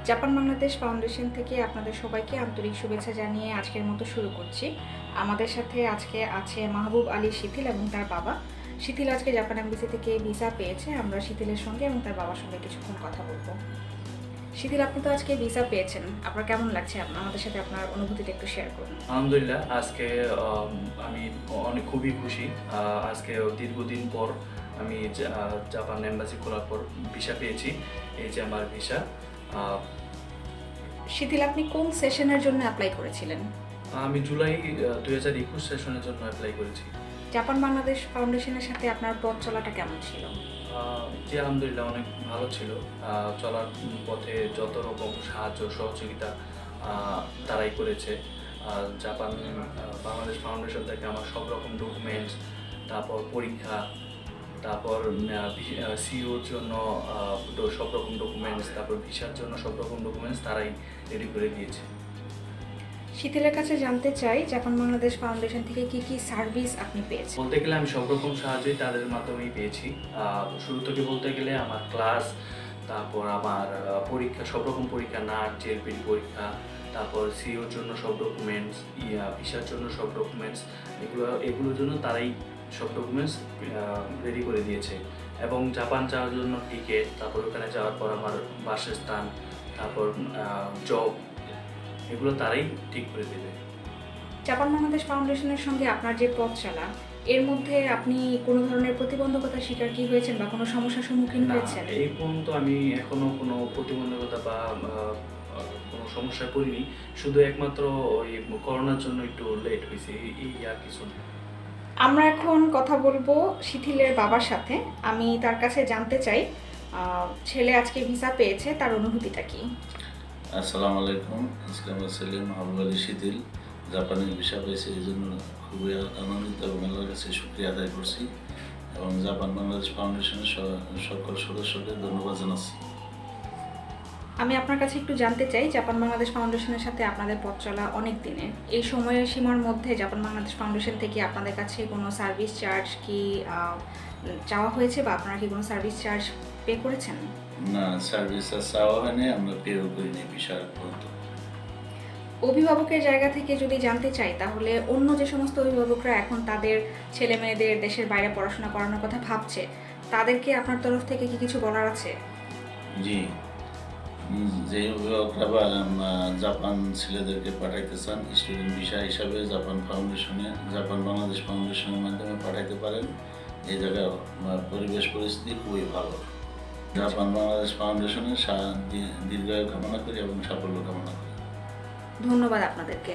Japan Bangladesh foundation থেকে আপনাদের সবাইকে আন্তরিক শুভেচ্ছা জানিয়ে আজকের মতো শুরু করছি। আমাদের সাথে আজকে আছে মাহবুব আলী শিথিল এবং তার বাবা। শিথিল আজকে জাপান এমবাসি থেকে ভিসা পেয়েছে। আমরা শিথিলের সঙ্গে এবং তার বাবার সঙ্গে কিছুক্ষণ কথা বলবো। শিথিল, আপনি তো আজকে ভিসা পেয়েছেন, আপনার কেমন লাগছে? আমাদের সাথে আপনার অনুভূতিটা একটু শেয়ার করুন। আলহামদুলিল্লাহ, আজকে আমি খুবই খুশি। আজকে দীর্ঘদিন পর আমি জাপান এম্বাসি খোলার পর ভিসা পেয়েছি। এই যে আমার ভিসা। শিথিল, আপনি কোন সেশনের জন্য অ্যাপ্লাই করেছিলেন? আমি জুলাই 2021 সেশনের জন্য অ্যাপ্লাই করেছি। জাপান বাংলাদেশ ফাউন্ডেশনের সাথে আপনার পথ চলাটা কেমন ছিল? যে আলহামদুলিল্লাহ অনেক ভালো ছিল। চলার পথে যত রকম সাহায্য সহযোগিতা তারাই করেছে। জাপান বাংলাদেশ ফাউন্ডেশন থেকে আমার সব রকম ডকুমেন্টস, তারপর পরীক্ষা, তারপর সিওর জন্য সব রকম ডকুমেন্টস, তারপর ভিসার জন্য সব রকম ডকুমেন্টস তারাই রেডি করে দিয়েছে। শিথিলের কাছে জানতে চাই, জাপান বাংলাদেশ ফাউন্ডেশন থেকে কি কি সার্ভিস আপনি পেয়েছেন? বলতে গেলে আমি সব রকম সাহায্যই তাদের মাধ্যমেই পেয়েছি। শুরু থেকে বলতে গেলে আমার ক্লাস, তারপর আমার পরীক্ষা, সব রকম পরীক্ষা, নাট জেএলপির পরীক্ষা, তারপর সিওর জন্য সব ডকুমেন্টস, ভিসার জন্য সব ডকুমেন্টস, এগুলোর জন্য তারাই সব ডকুমেন্টস রেডি করে দিয়েছে। এবং জাপান যাওয়ার জন্য টিকিট, তারপর ওখানে যাওয়ার পর আমার বাসস্থান, তারপর জব, এগুলো তারাই ঠিক করে দেবে। জাপান বাংলাদেশ ফাউন্ডেশনের সঙ্গে আপনার যে পথ চলা, এর মধ্যে আপনি কোনো ধরনের প্রতিবন্ধকতার শিকার কি হয়েছেন বা কোনো সমস্যার সম্মুখীন না, হয়েছেন? এই পর্যন্ত আমি এখনো কোনো প্রতিবন্ধকতা বা কোনো সমস্যায় পড়িনি। শুধু একমাত্র ওই করোনার জন্য একটু লেট হয়েছে, এই আর কিছু না। আমরা এখন কথা বলবো শিথিলের বাবার সাথে। আমি তার কাছে জানতে চাই, ছেলে আজকে ভিসা পেয়েছে, তার অনুভূতিটা কি? আসসালামু আলাইকুম। আজকে আমার ছেলে মাহবুব আলী শিথিল জাপানের ভিসা পেয়েছে, এই জন্য খুবই আনন্দিত এবং আল্লাহর কাছে শুকরিয়া আদায় করছি এবং জাপান বাংলাদেশ ফাউন্ডেশনের সকল সদস্যকে ধন্যবাদ জানাচ্ছি। আমি আপনার কাছে একটু জানতে চাই, জাপান বাংলাদেশ ফাউন্ডেশনের সাথে আপনাদের পথ চলা অনেক দিনের। এই সময়ের সীমার মধ্যে জাপান বাংলাদেশ ফাউন্ডেশন থেকে আপনাদের কাছে কোনো সার্ভিস চার্জ কি চাওয়া হয়েছে বা আপনারা কি কোনো সার্ভিস চার্জ পে করেছেন? না, সার্ভিস আর চাওয়া হয়নি, আমরা পেও করিনি ভিসা পর্যন্ত। অভিভাবকের জায়গা থেকে যদি জানতে চাই, তাহলে অন্য যে সমস্ত অভিভাবকরা এখন তাদের ছেলে মেয়েদের দেশের বাইরে পড়াশোনা করানোর কথা ভাবছে, তাদেরকে আপনার তরফ থেকে কি কিছু বলার আছে? জি, যে অভিভাবকরা বা জাপান ছেলেদেরকে পাঠাইতে চান স্টুডেন্ট ভিসা হিসাবে জাপান বাংলাদেশ ফাউন্ডেশনের মাধ্যমে পাঠাইতে পারেন। এই জায়গায় পরিবেশ পরিস্থিতি খুবই ভালো। জাপান বাংলাদেশ ফাউন্ডেশনের দীর্ঘায়ু কামনা করি এবং সাফল্য কামনা করি। ধন্যবাদ আপনাদেরকে।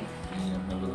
আপনাকে